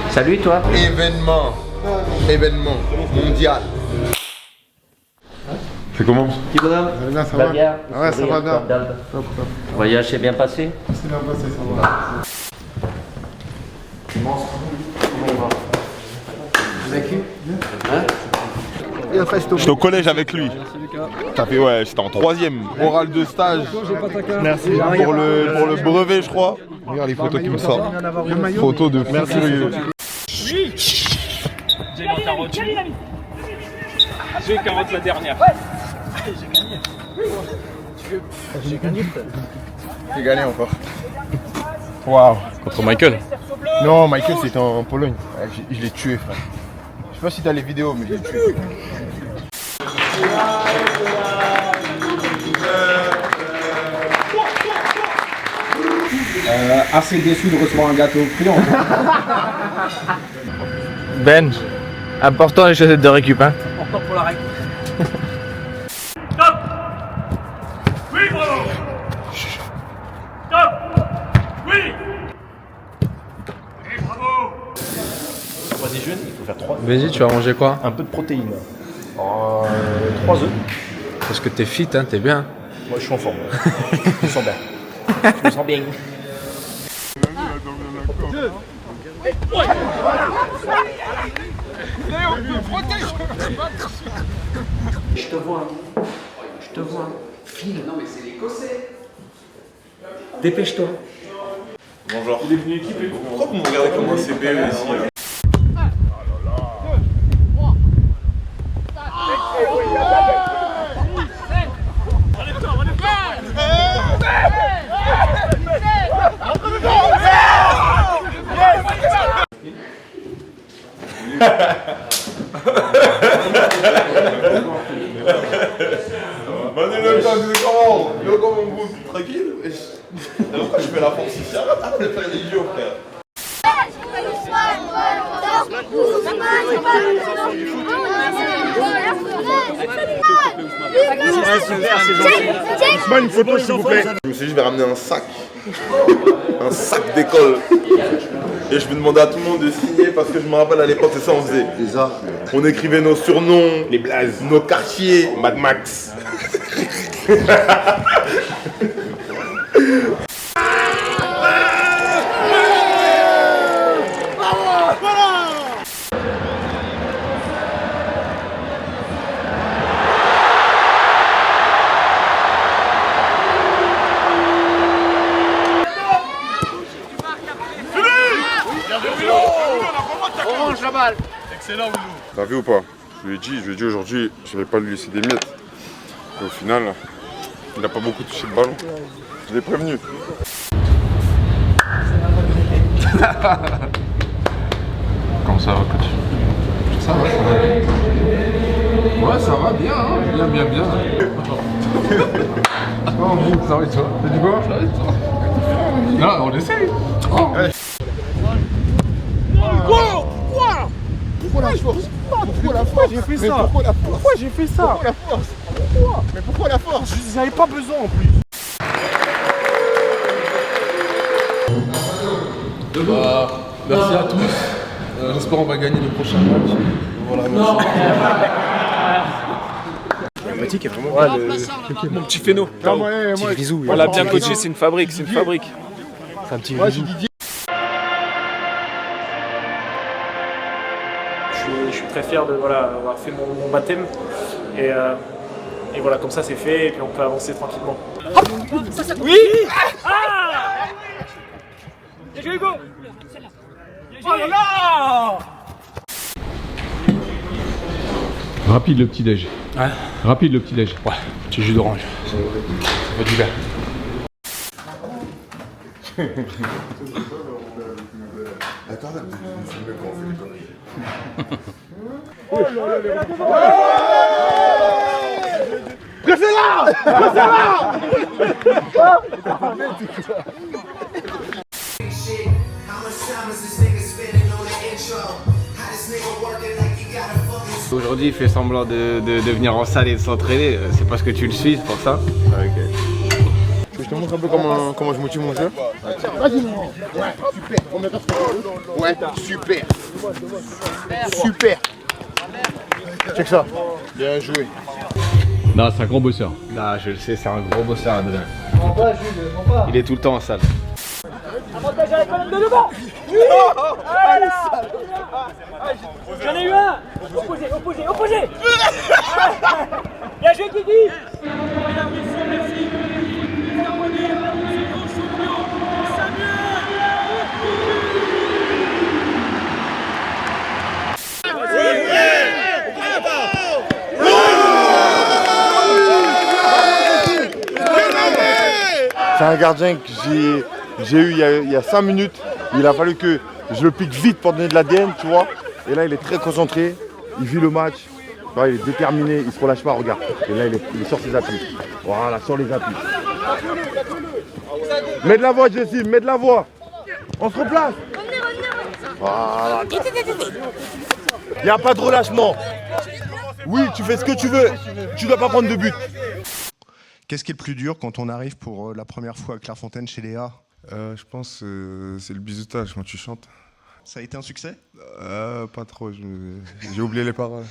Salut toi. Événement mondial. C'est comment? Petit bonhomme. Ça va bien. Ouais, ça va bien. Top. Le voyage s'est bien passé? C'est bien passé, ça va. J'étais au collège avec lui. Ça fait j'étais en 3e, oral de stage. Merci. Pour le brevet, je crois. Regarde les photos qui me sortent. Photos de fou furieux. J'ai ma carotte. J'ai carotte la dernière. J'ai gagné encore. Waouh. Contre Michael. Non, Michael c'était en Pologne. Je l'ai tué, frère. Je sais pas si t'as les vidéos, mais je l'ai tué. Assez déçu de recevoir un gâteau friand. Ben, important les chaussettes de récup, hein. Encore pour la règle. Stop. Oui, bravo. Stop. Oui. Et bravo. Vas-y, jeune, il faut faire 3. Vas-y, tu vas manger quoi? Un peu de protéines. 3 œufs. Parce que t'es fit, hein, t'es bien. Moi, je suis en forme. Je me sens bien. Je me sens bien. Je te vois. File. Non mais c'est l'Écossais. Dépêche-toi. Bonjour. Il est venu équiper. Pourquoi vous me regardez comme un CB ici? Vas-y, le temps, c'est comment? Yo, comment vous? Tranquille? Pourquoi je fais la force ici? Arrête de faire des idiots, frère. Ousmane, une photo s'il vous plaît. Je me suis dit, je vais ramener un sac d'école. Et je vais demander à tout le monde de signer parce que je me rappelle à l'époque, c'est ça on faisait. On écrivait nos surnoms, les blazes, nos quartiers, Mad Max. Orange la balle. Excellent, Willow. T'as vu ou pas? Je lui ai dit aujourd'hui, je vais pas lui laisser des miettes. Et au final, il n'a pas beaucoup touché le ballon. Je l'ai prévenu. Comment ça va, coach? Ça va, ça va. Ouais, ça va bien, hein. Bien. Oh, bon, ça va et toi? T'as dit quoi? Ça va et toi? Non, on essaye. Oh. Pourquoi la force? Pourquoi la force? J'ai fait ça. Pourquoi la force? Pourquoi j'ai fait ça? Pourquoi la force? Pourquoi? Mais pourquoi la force? Vous n'avez pas besoin en plus. Merci à tous. J'espère qu'on va gagner le prochain match. Voilà, merci. Est vraiment mon petit phéno. Petit bisou. On l'a bien coaché, c'est une fabrique. C'est un petit Ouais, bisou. Je suis très fier de avoir fait mon baptême et voilà, comme ça c'est fait et puis on peut avancer tranquillement. Oui. Bien joué, Hugo. Oh là là. Rapide le petit déj. Ouais. Rapide le petit déj. Ouais, petit jus d'orange. Ça fait du bien. Attends, arrête de me filmer quand on fait des conneries. Aujourd'hui, il fait semblant de venir en salle et de s'entraîner. C'est parce que tu le suis, c'est pour ça. Je te montre un peu comment je motive mon jeu. Vas-y, ouais, super. On met Ouais, super. Super. Check ça. Bien joué. Non, c'est un grand bosseur. Non, je le sais, c'est un gros bosseur, Adrien. Il est tout le temps en salle. J'en ai eu un. Opposé. Bien joué, Kiki. Mesdames, messieurs, merci. C'est un gardien que j'ai eu il y a 5 minutes. Il a fallu que je le pique vite pour donner de l'ADN, tu vois. Et là, il est très concentré. Il vit le match. Là, il est déterminé. Il se relâche pas, regarde. Et là, il est sur ses appuis. Voilà, sur les appuis. Mets de la voix, Jessie. Mets de la voix. On se replace. Voilà. Il n'y a pas de relâchement. Oui, tu fais ce que tu veux. Tu dois pas prendre de but. Qu'est-ce qui est le plus dur quand on arrive pour la première fois à Clairefontaine chez Léa? Je pense que c'est le bisoutage quand tu chantes. Ça a été un succès? Pas trop, j'ai oublié les paroles.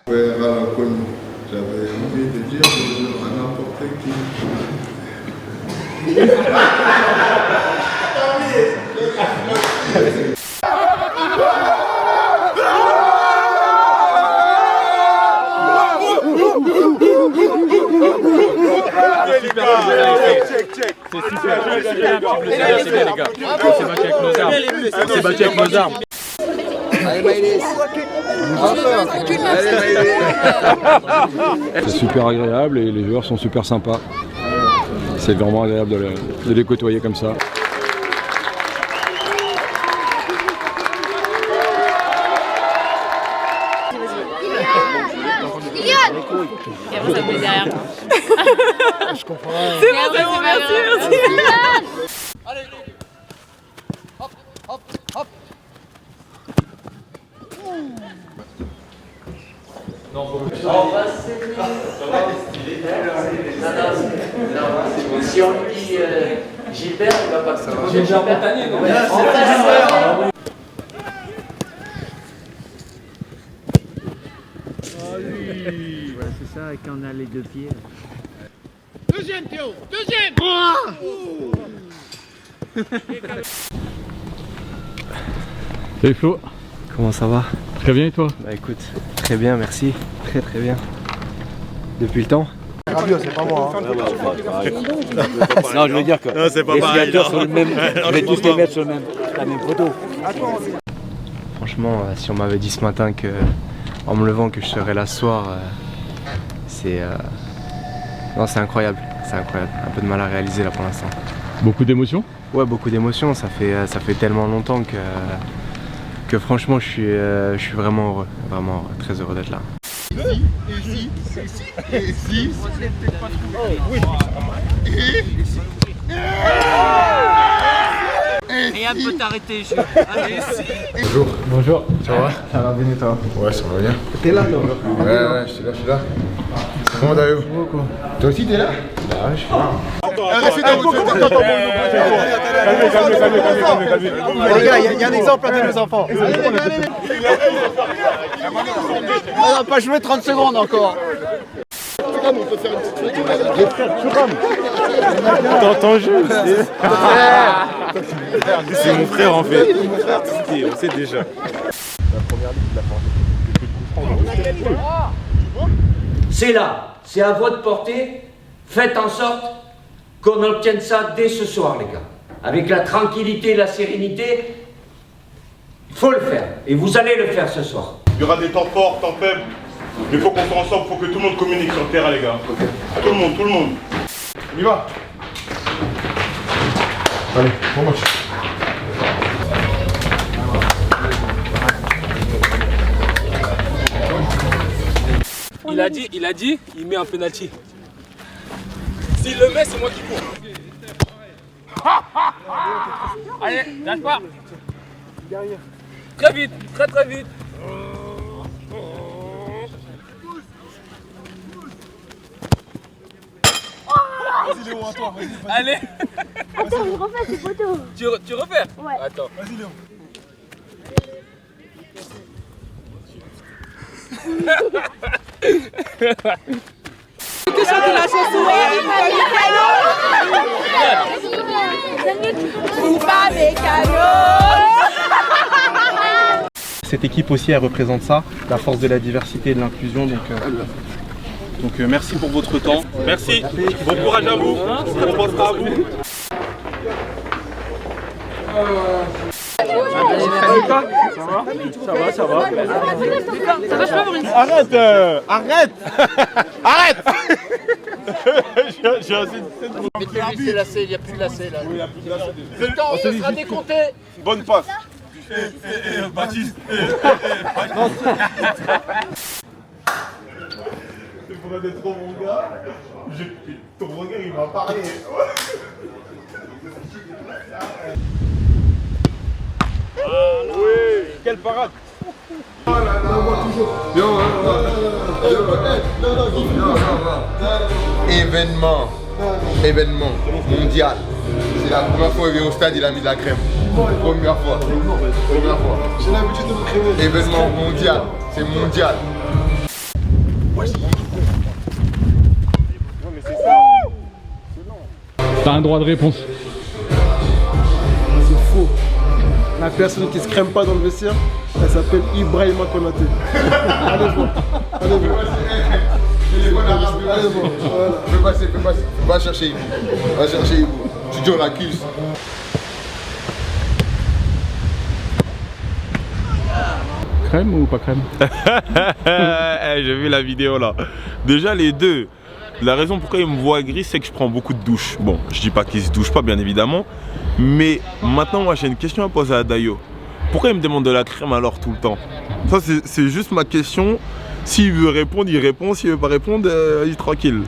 Ouais, à l'inconnu. J'avais envie de dire bonjour à n'importe qui. C'est super, c'est bien les gars. On s'est battu avec nos armes. On s'est battu avec nos armes. C'est super agréable et les joueurs sont super sympas. C'est vraiment agréable de les côtoyer comme ça. Et après ça me met derrière. Je comprends. C'est bon, merci. Allez, hop. Si on lui dit Gilbert, il va pas se savoir. Gilbert Montagnier, non? Voilà, c'est ça, quand on a les deux pieds. Deuxième, Théo. Deuxième. Salut Flo. Comment ça va? Très bien et toi? Bah écoute, très bien, merci. Très bien. Depuis le temps? Rabiot, c'est pas moi. Non, je veux dire que Non, c'est pas les pareil, signatures non. sont le même. Je vais tous les mettre sur la même photo. Franchement, si on m'avait dit ce matin que, en me levant, que je serais là ce soir, non, c'est incroyable. C'est incroyable. Un peu de mal à réaliser là pour l'instant. Beaucoup d'émotions? Ouais, beaucoup d'émotions. Ça fait tellement longtemps que franchement, je suis vraiment heureux, très heureux d'être là. Rien ne peut t'arrêter, je... Allez, Bonjour. Ça va? Ça va bien et toi? Ouais, ça va bien. T'es là toi? Ouais, je suis là. Comment t'arrives? Toi aussi t'es là? Bah ouais, je suis là. Les gars, il y a un exemple à nos enfants. On n'a pas joué 30 secondes encore. On peut faire une petite photo. Les frères Thuram. Dans ton jeu. C'est mon frère en fait. On sait déjà. C'est là, c'est à votre portée. Faites en sorte qu'on obtienne ça dès ce soir, les gars. Avec la tranquillité et la sérénité, il faut le faire. Et vous allez le faire ce soir. Il y aura des temps forts, temps faibles. Mais il faut qu'on soit ensemble, il faut que tout le monde communique sur le terrain, les gars. Tout le monde. On y va. Allez, bon match. Il a dit, il met un penalty. S'il le met, c'est moi qui cours. Allez, lâche pas. Très vite, très vite. Allez. Attends, je refais ces photos. Tu refais? Ouais. Attends. Vas-y, Léon. Que chanter la chanson. Coupa Mécano. Cette équipe aussi, elle représente ça, la force de la diversité et de l'inclusion. Donc merci pour votre temps. Merci. Bon courage à vous. On pensera à vous. Ça va. Arrête. J'ai assez de C'est lacé, il n'y a plus de lacet là. Le temps, ça sera décompté. Bonne passe. Baptiste. Tu pourrais être trop mon gars. Ton regard, il m'a parlé. Oui, quelle parade. Événement mondial. C'est la première fois qu'il vient au stade, il a mis de la crème. Première fois. J'ai l'habitude de me crémer. Événement mondial. C'est mondial. T'as un droit de réponse. C'est faux. La personne qui se crème pas dans le vestiaire, elle s'appelle Ibrahima Konaté. Allez voir. Allez voir. Fais passer. Va chercher Ibou. Tu dis on l'accuse. Crème ou pas crème? J'ai vu la vidéo là. Déjà les deux. La raison pourquoi il me voit gris, c'est que je prends beaucoup de douches. Bon, je dis pas qu'il se douche pas, bien évidemment. Mais maintenant, moi, j'ai une question à poser à Dayo. Pourquoi il me demande de la crème alors tout le temps? Ça, c'est juste ma question. S'il veut répondre, il répond. S'il veut pas répondre, il est tranquille.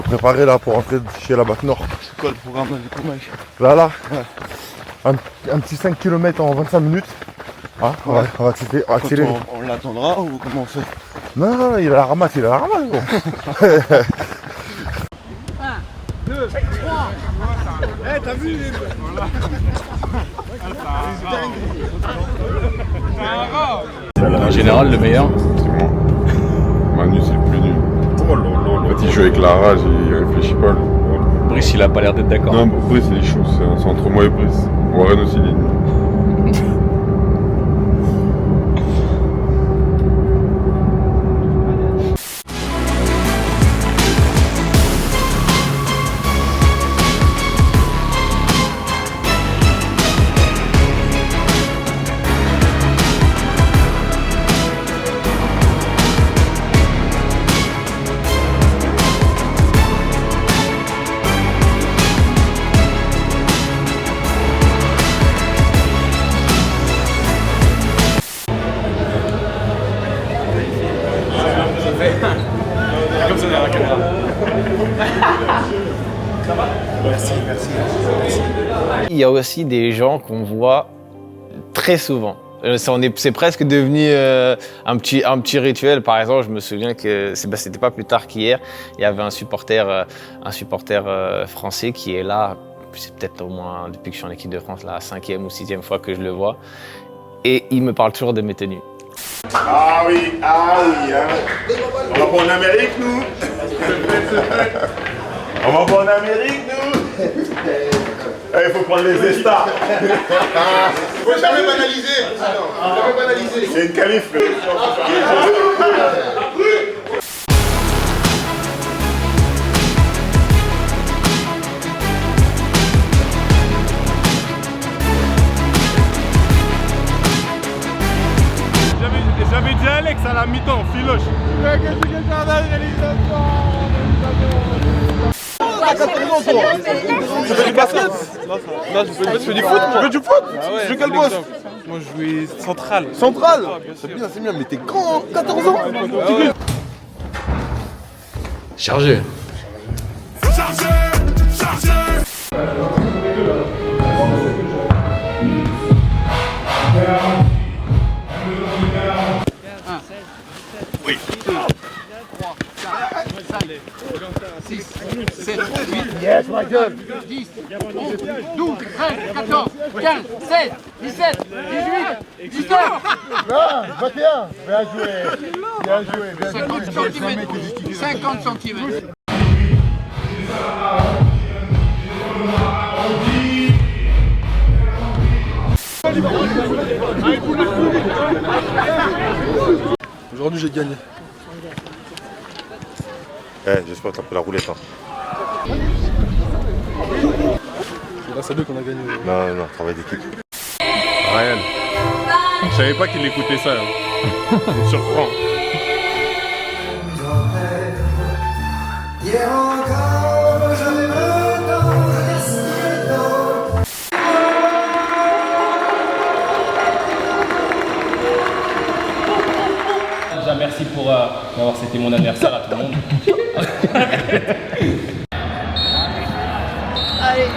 Préparé là pour rentrer chez la BAC Nord. C'est quoi le programme du coup, mec? Là, un petit 5 km en 25 minutes. Ah, on va accélérer. On l'attendra ou comment on fait? Non, il a la ramasse, gros. 1, 2, 3. Eh, t'as vu En général, le meilleur. C'est moi. Manu, c'est le plus nul. En fait, il joue avec la rage, il réfléchit pas. Brice, il a pas l'air d'être d'accord. Non, Brice, il est chaud, c'est entre moi et Brice. Warren aussi, il est nul. Comme ça derrière la caméra. Merci. Il y a aussi des gens qu'on voit très souvent. C'est presque devenu un petit rituel. Par exemple, je me souviens que c'était pas plus tard qu'hier, il y avait un supporter français qui est là. C'est peut-être au moins depuis que je suis en équipe de France, la 5e ou 6e fois que je le vois. Et il me parle toujours de mes tenues. Ah oui, hein. On va pas en Amérique, nous. On va pas en Amérique, nous. Il faut prendre les Estas. Faut jamais banaliser. C'est une qualif. J'avais dit Alex à la mi-temps, filoche. t'as 14 ans, toi. Tu fais du basket? Non, je fais du foot. Tu fais du foot? Ah ouais, Tu joues quel poste? Moi, je jouais central. Central? Ah, bien sûr. C'est bien, mais t'es grand, 14 ans. Ah ouais. Chargé. Oui. 6, 7, 8, yes, ma gueule. 10, 11, 12, 13, 14, 15, 16, 17, 18, 19. Non, 21. Bien joué. Bien joué. Bien joué. 50 cm. 50 cm. Aujourd'hui, j'ai gagné. J'espère que t'as pris la roulette. Hein. C'est grâce à deux qu'on a gagné. Non, travail d'équipe. Ryan. Je savais pas qu'il écoutait ça. Hein. Ça me surprend. Déjà merci pour m'avoir cété mon anniversaire à tout le monde. Allez.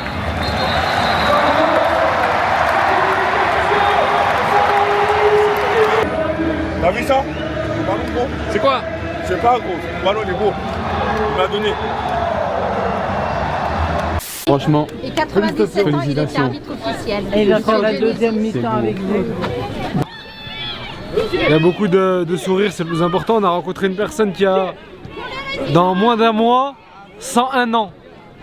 T'as vu ça? Le ballon gros? C'est quoi? Je sais pas gros, le ballon il est beau. Il m'a donné. Franchement, Et 97 ans, il était arbitre officiel. Et il va faire la deuxième mi-temps avec vous. Il y a beaucoup de sourires, c'est le plus important. On a rencontré une personne qui a, dans moins d'un mois, 101 ans.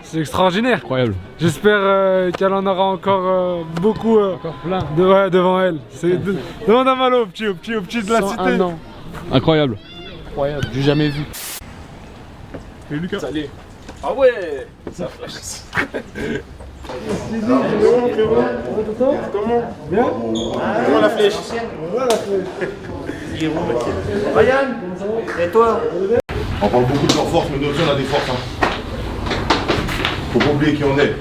C'est extraordinaire. Incroyable. J'espère qu'elle en aura encore beaucoup plein. Devant elle. Demande à Malo, au petit de la 101 cité. ans. Incroyable. Incroyable, j'ai jamais vu. Et Lucas. Salut. Ah ouais, ça flash. Comment? Bien? Comment la flèche? Ryan, et toi? On parle beaucoup de leur force, mais nous aussi on a des forces. Hein. Faut pas oublier qui on est.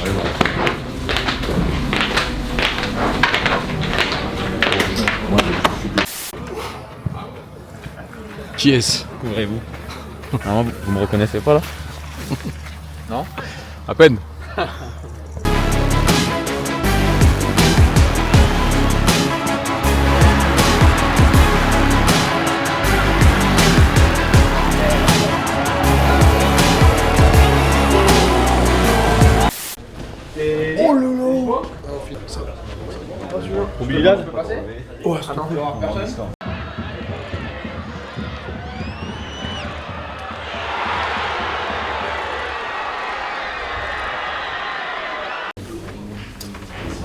Allez, voilà. Qui est-ce? Couvrez-vous. Non, vous me reconnaissez pas là? Non? À peine. Oh là là. Pour Bilal? Ouais,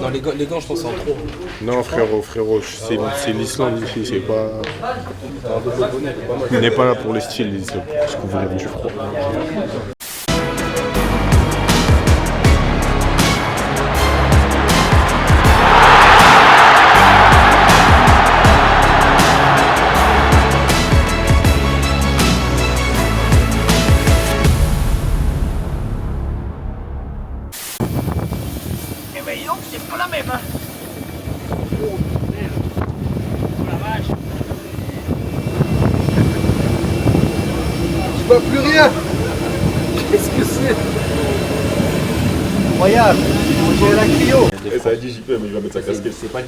Non, les gants, je pense c'est en trop. Non frérot, c'est l'Islande ici, c'est pas... On n'est pas là pour le style, c'est parce que vous voulez du froid. Eh ben dis donc, c'est pas la même hein. Oh merde. Oh la vache. Je vois plus rien. Qu'est-ce que c'est? Incroyable. On dirait la cryo. Et ça a dit JP, mais il va mettre sa casquette. C'est pas dit.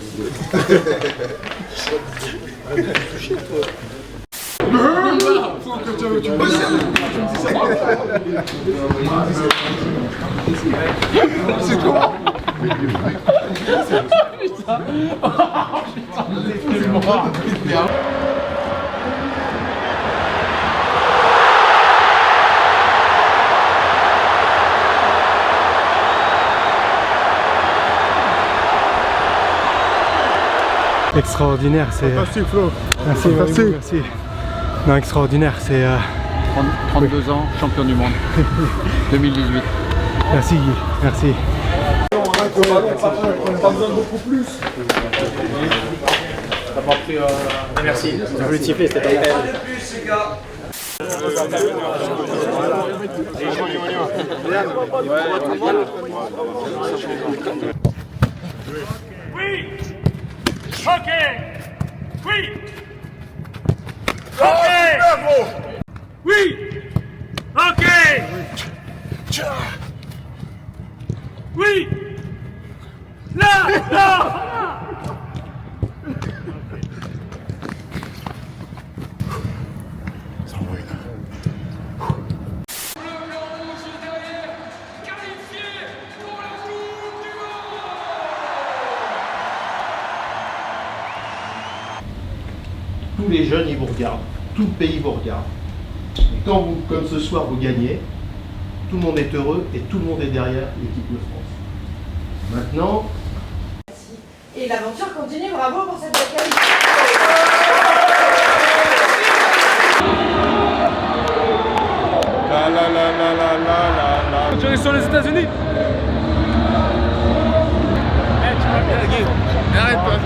Faut que tu me dises ça. C'est quoi? Putain. Oh putain, c'est mort. Extraordinaire, c'est... Fantastique Flo. Merci, merci. Non, extraordinaire, c'est... 32 ans, champion du monde. 2018. Merci Guy, merci. On a pas besoin de beaucoup plus. T'as pas pris. Merci. J'ai voulu te siffler, c'était pas la peine. Oui. Ok. Oui. Ok. Oui. Ok. Oui. Là. Là. Tous les jeunes, ils vous regardent. Tout le pays vous regarde. Et quand vous, comme ce soir, vous gagnez, tout le monde est heureux et tout le monde est derrière l'équipe de France. Maintenant... Et l'aventure continue, bravo pour cette qualité. Tu es sur les États-Unis. Arrête-toi.